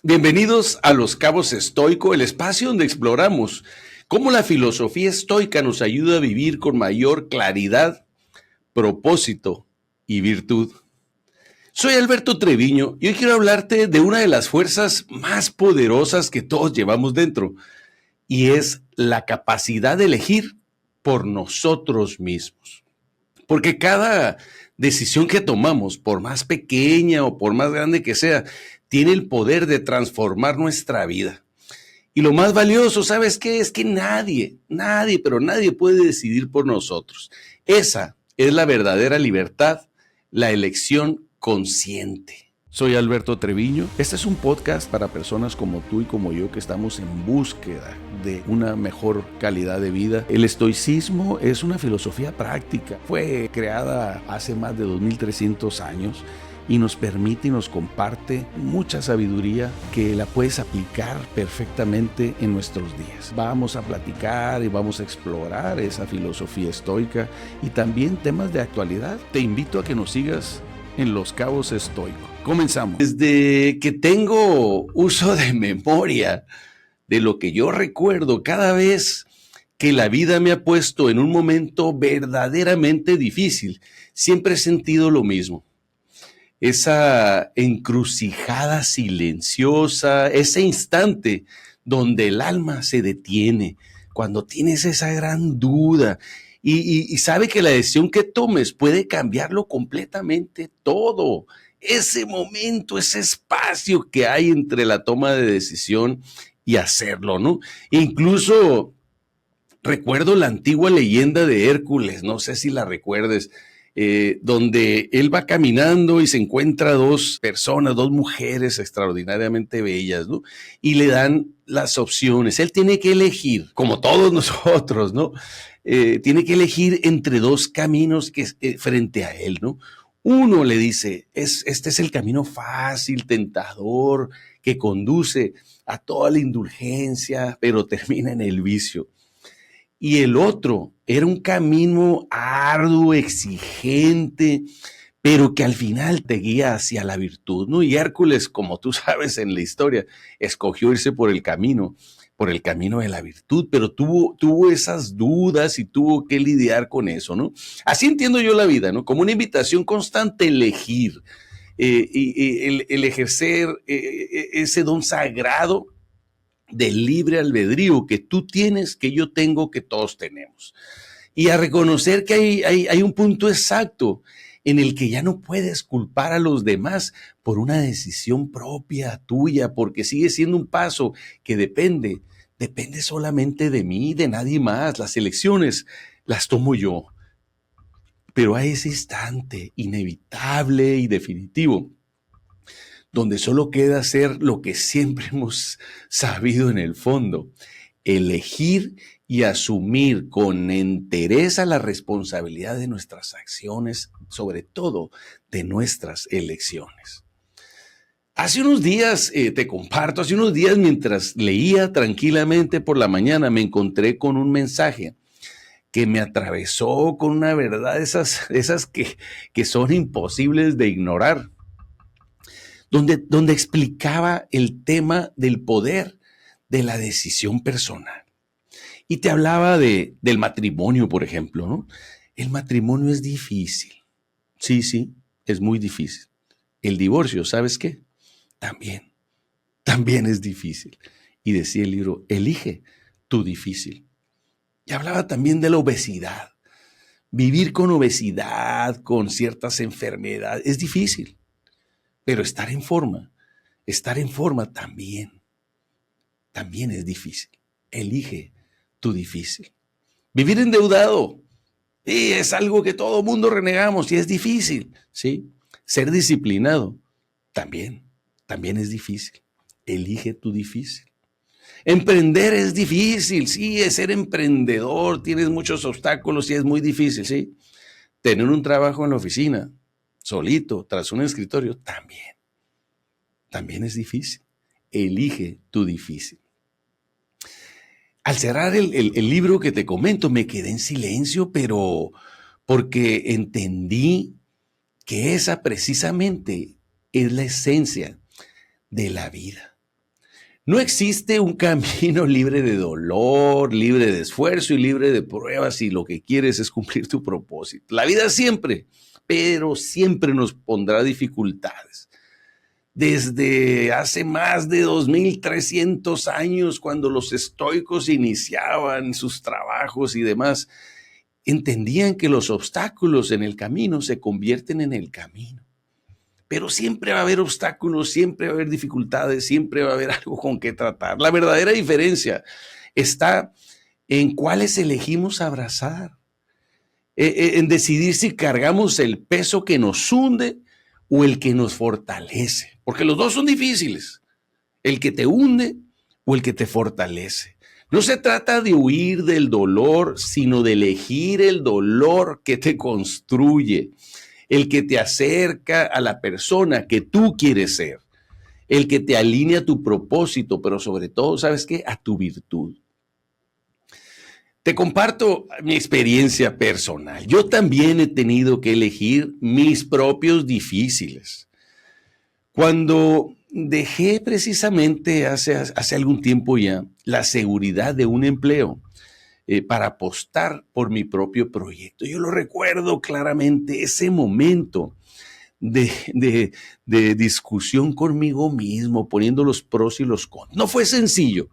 Bienvenidos a Los Cabos Estoico, el espacio donde exploramos cómo la filosofía estoica nos ayuda a vivir con mayor claridad, propósito y virtud. Soy Alberto Treviño y hoy quiero hablarte de una de las fuerzas más poderosas que todos llevamos dentro, y es la capacidad de elegir por nosotros mismos. Porque cada decisión que tomamos, por más pequeña o por más grande que sea, tiene el poder de transformar nuestra vida. Y lo más valioso, ¿sabes qué? Es que nadie puede decidir por nosotros. Esa es la verdadera libertad, la elección consciente. Soy Alberto Treviño. Este es un podcast para personas como tú y como yo que estamos en búsqueda de una mejor calidad de vida. El estoicismo es una filosofía práctica. Fue creada hace más de 2300 años y nos permite y nos comparte mucha sabiduría que la puedes aplicar perfectamente en nuestros días. Vamos a platicar y vamos a explorar esa filosofía estoica y también temas de actualidad. Te invito a que nos sigas en Los Cabos Estoico. Comenzamos. Desde que tengo uso de memoria, de lo que yo recuerdo, cada vez que la vida me ha puesto en un momento verdaderamente difícil, siempre he sentido lo mismo. Esa encrucijada silenciosa, ese instante donde el alma se detiene, cuando tienes esa gran duda y sabe que la decisión que tomes puede cambiarlo completamente todo. Ese momento, ese espacio que hay entre la toma de decisión y hacerlo, ¿no? Incluso recuerdo la antigua leyenda de Hércules, no sé si la recuerdes, donde él va caminando y se encuentra dos personas, dos mujeres extraordinariamente bellas, ¿no? Y le dan las opciones. Él tiene que elegir, como todos nosotros, ¿no? Tiene que elegir entre dos caminos que frente a él, ¿no? Uno le dice, este es el camino fácil, tentador, que conduce a toda la indulgencia, pero termina en el vicio. Y el otro era un camino arduo, exigente, pero que al final te guía hacia la virtud, ¿no? Y Hércules, como tú sabes en la historia, escogió irse por el camino de la virtud, pero tuvo esas dudas y tuvo que lidiar con eso, ¿no? Así entiendo yo la vida, ¿no? Como una invitación constante a elegir, el ejercer ese don sagrado del libre albedrío que tú tienes, que yo tengo, que todos tenemos. Y a reconocer que hay un punto exacto en el que ya no puedes culpar a los demás por una decisión propia tuya, porque sigue siendo un paso que depende solamente de mí, de nadie más. Las elecciones las tomo yo. Pero hay ese instante inevitable y definitivo donde solo queda hacer lo que siempre hemos sabido en el fondo, elegir y asumir con entereza la responsabilidad de nuestras acciones, sobre todo de nuestras elecciones. Hace unos días, te comparto, hace unos días mientras leía tranquilamente por la mañana me encontré con un mensaje que me atravesó con una verdad, esas que son imposibles de ignorar. Donde explicaba el tema del poder de la decisión personal. Y te hablaba del matrimonio, por ejemplo, ¿no? El matrimonio es difícil. Sí, es muy difícil. El divorcio, ¿sabes qué? También es difícil. Y decía el libro, elige tu difícil. Y hablaba también de la obesidad. Vivir con obesidad, con ciertas enfermedades, es difícil. Pero estar en forma también es difícil. Elige tu difícil. Vivir endeudado, sí, es algo que todo mundo renegamos y es difícil, ¿sí? Ser disciplinado, también es difícil. Elige tu difícil. Emprender es difícil, sí, es ser emprendedor, tienes muchos obstáculos y es muy difícil, ¿sí? Tener un trabajo en la oficina, solito, tras un escritorio, también es difícil. Elige tu difícil. Al cerrar el libro que te comento, me quedé en silencio, pero porque entendí que esa precisamente es la esencia de la vida. No existe un camino libre de dolor, libre de esfuerzo y libre de pruebas si lo que quieres es cumplir tu propósito. La vida siempre, pero siempre nos pondrá dificultades. Desde hace más de 2300 años, cuando los estoicos iniciaban sus trabajos y demás, entendían que los obstáculos en el camino se convierten en el camino. Pero siempre va a haber obstáculos, siempre va a haber dificultades, siempre va a haber algo con que tratar. La verdadera diferencia está en cuáles elegimos abrazar, en decidir si cargamos el peso que nos hunde o el que nos fortalece, porque los dos son difíciles, el que te hunde o el que te fortalece. No se trata de huir del dolor, sino de elegir el dolor que te construye, el que te acerca a la persona que tú quieres ser, el que te alinea a tu propósito, pero sobre todo, ¿sabes qué? A tu virtud. Te comparto mi experiencia personal. Yo también he tenido que elegir mis propios difíciles. Cuando dejé precisamente hace algún tiempo ya la seguridad de un empleo, para apostar por mi propio proyecto. Yo lo recuerdo claramente, ese momento de discusión conmigo mismo, poniendo los pros y los contras. No fue sencillo.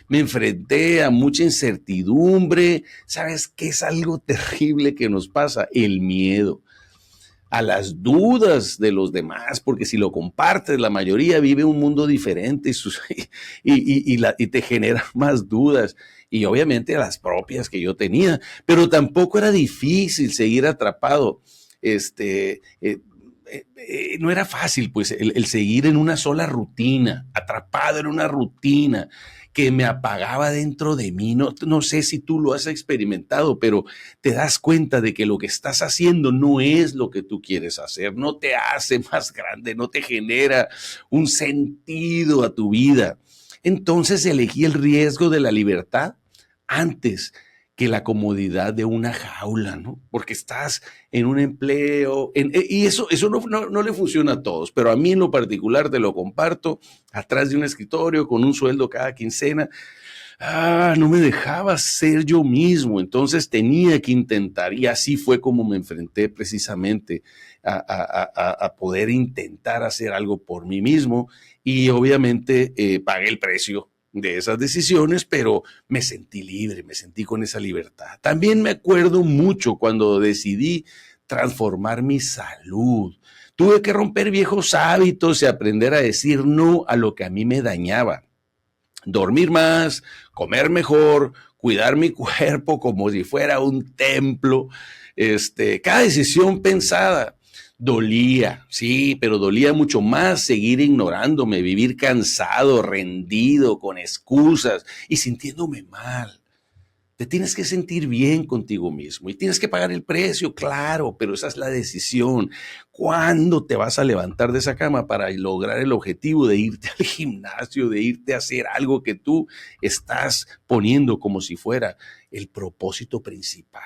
Me enfrenté a mucha incertidumbre. ¿Sabes qué es algo terrible que nos pasa? El miedo a las dudas de los demás, porque si lo compartes, la mayoría vive un mundo diferente y te genera más dudas, y obviamente a las propias que yo tenía, pero tampoco era difícil seguir atrapado. No era fácil, pues, el seguir en una sola rutina, atrapado en una rutina que me apagaba dentro de mí. No sé si tú lo has experimentado, pero te das cuenta de que lo que estás haciendo no es lo que tú quieres hacer, no te hace más grande, no te genera un sentido a tu vida. Entonces elegí el riesgo de la libertad antes que la comodidad de una jaula, ¿no? Porque estás en un empleo, y eso no le funciona a todos, pero a mí en lo particular te lo comparto, atrás de un escritorio con un sueldo cada quincena. No me dejaba ser yo mismo, entonces tenía que intentar, y así fue como me enfrenté precisamente a poder intentar hacer algo por mí mismo, y obviamente pagué el precio de esas decisiones, pero me sentí libre, me sentí con esa libertad. También me acuerdo mucho cuando decidí transformar mi salud. Tuve que romper viejos hábitos y aprender a decir no a lo que a mí me dañaba. Dormir más, comer mejor, cuidar mi cuerpo como si fuera un templo. Cada decisión pensada dolía, sí, pero dolía mucho más seguir ignorándome, vivir cansado, rendido, con excusas y sintiéndome mal. Te tienes que sentir bien contigo mismo y tienes que pagar el precio, claro, pero esa es la decisión. ¿Cuándo te vas a levantar de esa cama para lograr el objetivo de irte al gimnasio, de irte a hacer algo que tú estás poniendo como si fuera el propósito principal?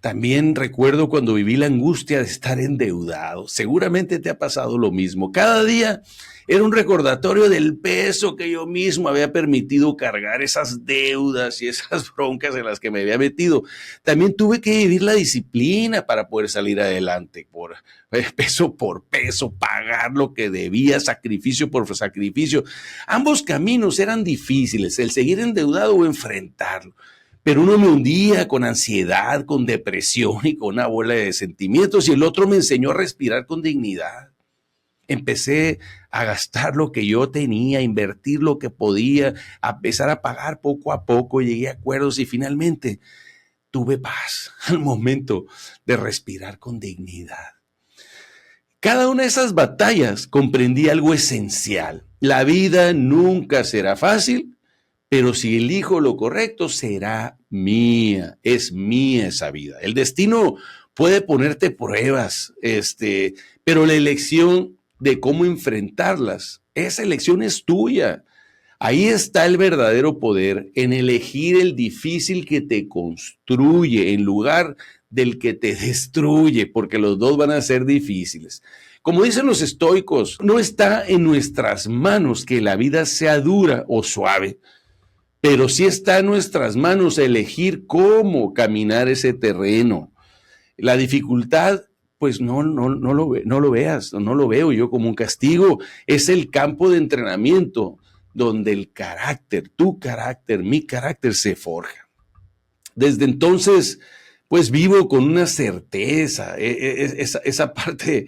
También recuerdo cuando viví la angustia de estar endeudado. Seguramente te ha pasado lo mismo. Cada día era un recordatorio del peso que yo mismo había permitido cargar, esas deudas y esas broncas en las que me había metido. También tuve que vivir la disciplina para poder salir adelante, por peso, pagar lo que debía, sacrificio por sacrificio. Ambos caminos eran difíciles, el seguir endeudado o enfrentarlo. Pero uno me hundía con ansiedad, con depresión y con una bola de sentimientos, y el otro me enseñó a respirar con dignidad. Empecé a gastar lo que yo tenía, a invertir lo que podía, a empezar a pagar poco a poco, llegué a acuerdos y finalmente tuve paz al momento de respirar con dignidad. Cada una de esas batallas comprendí algo esencial. La vida nunca será fácil, pero si elijo lo correcto, será mía. Es mía esa vida. El destino puede ponerte pruebas, pero la elección de cómo enfrentarlas, esa elección es tuya. Ahí está el verdadero poder, en elegir el difícil que te construye en lugar del que te destruye, porque los dos van a ser difíciles. Como dicen los estoicos, no está en nuestras manos que la vida sea dura o suave, pero sí está en nuestras manos elegir cómo caminar ese terreno. La dificultad, pues no lo veas, no lo veo yo como un castigo, es el campo de entrenamiento donde el carácter, tu carácter, mi carácter se forja. Desde entonces, pues vivo con una certeza, esa parte,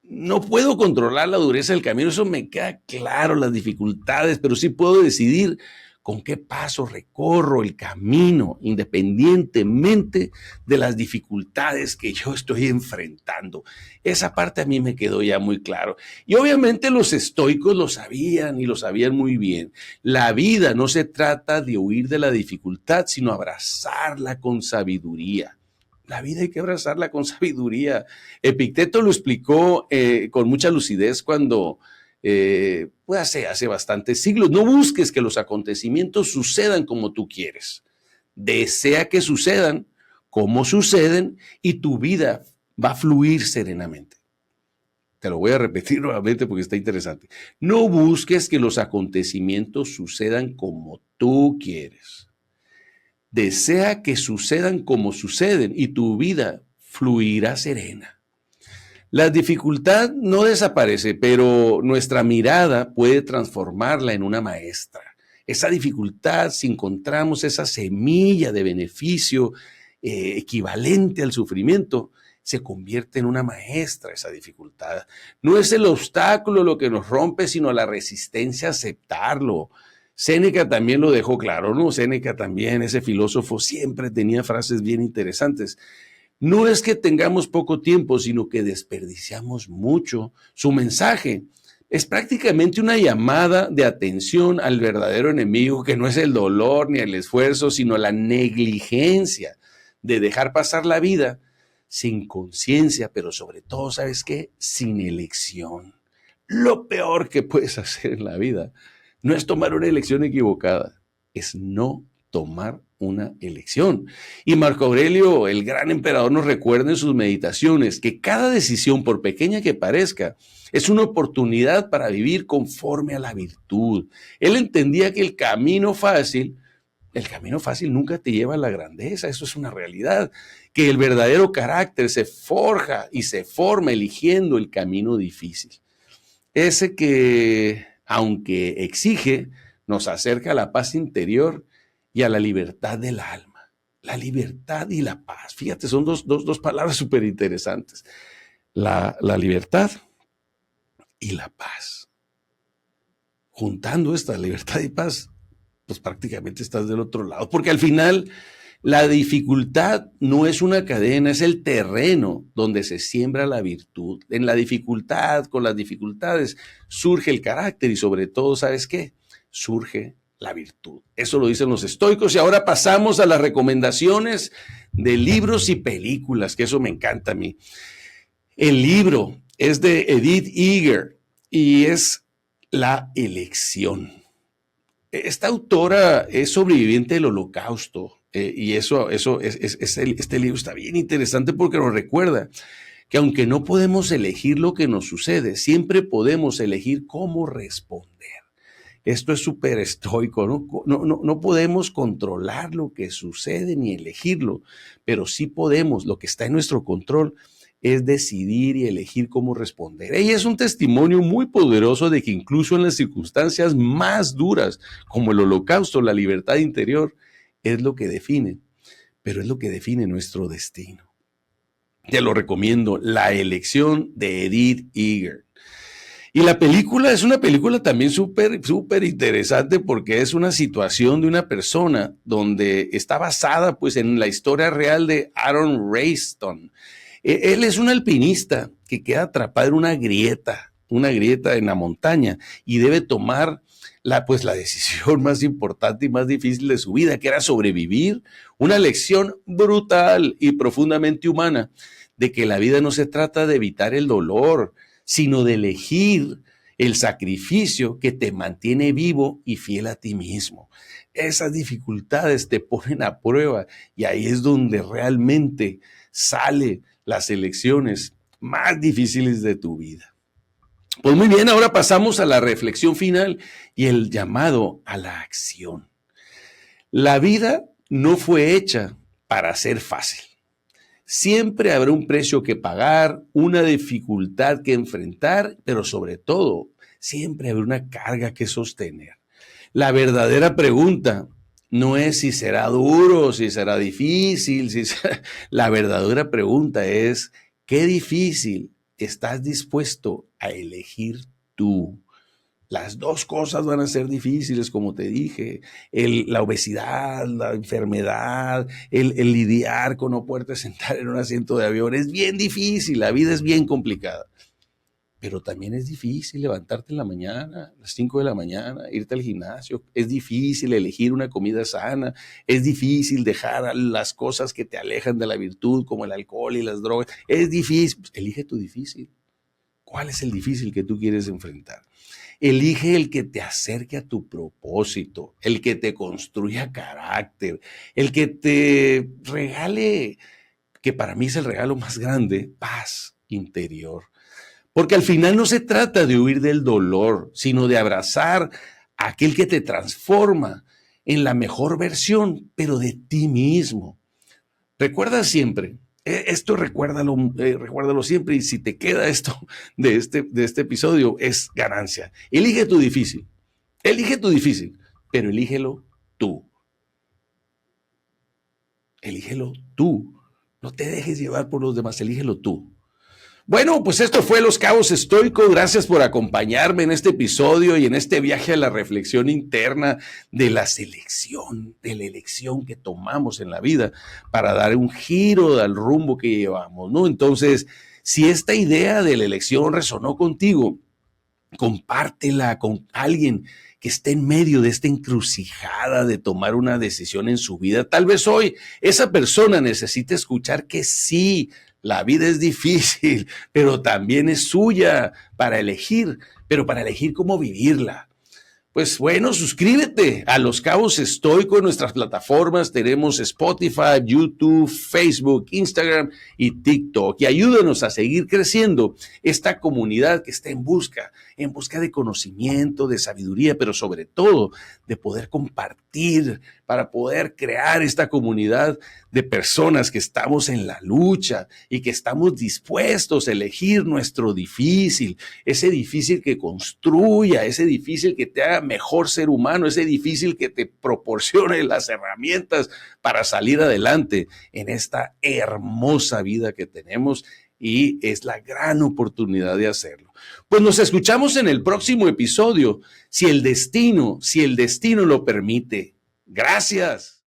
no puedo controlar la dureza del camino, eso me queda claro, las dificultades, pero sí puedo decidir con qué paso recorro el camino, independientemente de las dificultades que yo estoy enfrentando. Esa parte a mí me quedó ya muy claro. Y obviamente los estoicos lo sabían y lo sabían muy bien. La vida no se trata de huir de la dificultad, sino abrazarla con sabiduría. La vida hay que abrazarla con sabiduría. Epicteto lo explicó con mucha lucidez cuando, pues hace bastantes siglos, no busques que los acontecimientos sucedan como tú quieres. Desea que sucedan como suceden y tu vida va a fluir serenamente. Te lo voy a repetir nuevamente porque está interesante. No busques que los acontecimientos sucedan como tú quieres. Desea que sucedan como suceden y tu vida fluirá serena. La dificultad no desaparece, pero nuestra mirada puede transformarla en una maestra. Esa dificultad, si encontramos esa semilla de beneficio equivalente al sufrimiento, se convierte en una maestra esa dificultad. No es el obstáculo lo que nos rompe, sino la resistencia a aceptarlo. Séneca también lo dejó claro, ¿no? Séneca también, ese filósofo, siempre tenía frases bien interesantes. No es que tengamos poco tiempo, sino que desperdiciamos mucho. Su mensaje es prácticamente una llamada de atención al verdadero enemigo, que no es el dolor ni el esfuerzo, sino la negligencia de dejar pasar la vida sin conciencia, pero sobre todo, ¿sabes qué? Sin elección. Lo peor que puedes hacer en la vida no es tomar una elección equivocada, es no tomar una elección. Y Marco Aurelio, el gran emperador, nos recuerda en sus meditaciones que cada decisión, por pequeña que parezca, es una oportunidad para vivir conforme a la virtud. Él entendía que el camino fácil nunca te lleva a la grandeza, eso es una realidad, que el verdadero carácter se forja y se forma eligiendo el camino difícil. Ese que, aunque exige, nos acerca a la paz interior y a la libertad del alma. La libertad y la paz. Fíjate, son dos palabras súper interesantes. La libertad y la paz. Juntando esta libertad y paz, pues prácticamente estás del otro lado. Porque al final, la dificultad no es una cadena, es el terreno donde se siembra la virtud. En la dificultad, con las dificultades, surge el carácter y sobre todo, ¿sabes qué? Surge la virtud. Eso lo dicen los estoicos y ahora pasamos a las recomendaciones de libros y películas, que eso me encanta a mí. El libro es de Edith Eger y es La elección. Esta autora es sobreviviente del Holocausto y este libro está bien interesante porque nos recuerda que aunque no podemos elegir lo que nos sucede, siempre podemos elegir cómo responder. Esto es súper estoico, ¿no? No podemos controlar lo que sucede ni elegirlo, pero sí podemos, lo que está en nuestro control es decidir y elegir cómo responder. Ella es un testimonio muy poderoso de que incluso en las circunstancias más duras, como el Holocausto, la libertad interior es lo que define, pero es lo que define nuestro destino. Te lo recomiendo, La elección de Edith Eger. Y la película es una película también súper interesante porque es una situación de una persona donde está basada pues en la historia real de Aaron Ralston. Él es un alpinista que queda atrapado en una grieta en la montaña y debe tomar la decisión más importante y más difícil de su vida, que era sobrevivir, una lección brutal y profundamente humana de que la vida no se trata de evitar el dolor, sino de elegir el sacrificio que te mantiene vivo y fiel a ti mismo. Esas dificultades te ponen a prueba y ahí es donde realmente sale las elecciones más difíciles de tu vida. Pues muy bien, ahora pasamos a la reflexión final y el llamado a la acción. La vida no fue hecha para ser fácil. Siempre habrá un precio que pagar, una dificultad que enfrentar, pero sobre todo, siempre habrá una carga que sostener. La verdadera pregunta no es si será duro, si será difícil, la verdadera pregunta es, ¿qué difícil estás dispuesto a elegir tú? Las dos cosas van a ser difíciles, como te dije, la obesidad, la enfermedad, el lidiar con no poderte sentar en un asiento de avión, es bien difícil, la vida es bien complicada. Pero también es difícil levantarte en la mañana, a las 5 de la mañana, irte al gimnasio, es difícil elegir una comida sana, es difícil dejar las cosas que te alejan de la virtud, como el alcohol y las drogas, es difícil, pues elige tu difícil. ¿Cuál es el difícil que tú quieres enfrentar? Elige el que te acerque a tu propósito, el que te construya carácter, el que te regale, que para mí es el regalo más grande, paz interior. Porque al final no se trata de huir del dolor, sino de abrazar a aquel que te transforma en la mejor versión, pero de ti mismo. Recuerda siempre, esto recuérdalo siempre, y si te queda esto de este episodio, es ganancia. Elige tu difícil, pero elígelo tú. Elígelo tú. No te dejes llevar por los demás, elígelo tú. Bueno, pues esto fue Los Cabos Estoicos. Gracias por acompañarme en este episodio y en este viaje a la reflexión interna de la elección que tomamos en la vida para dar un giro al rumbo que llevamos, ¿no? Entonces, si esta idea de la elección resonó contigo, compártela con alguien que esté en medio de esta encrucijada de tomar una decisión en su vida. Tal vez hoy esa persona necesite escuchar que sí, la vida es difícil, pero también es suya para elegir, pero para elegir cómo vivirla. Pues bueno, suscríbete a Los Cabos Estoicos en nuestras plataformas. Tenemos Spotify, YouTube, Facebook, Instagram y TikTok. Y ayúdanos a seguir creciendo esta comunidad que está en busca de conocimiento, de sabiduría, pero sobre todo de poder compartir para poder crear esta comunidad de personas que estamos en la lucha y que estamos dispuestos a elegir nuestro difícil, ese difícil que construya, ese difícil que te haga mejor ser humano, ese difícil que te proporcione las herramientas para salir adelante en esta hermosa vida que tenemos, y es la gran oportunidad de hacerlo. Pues nos escuchamos en el próximo episodio, si el destino lo permite. Gracias.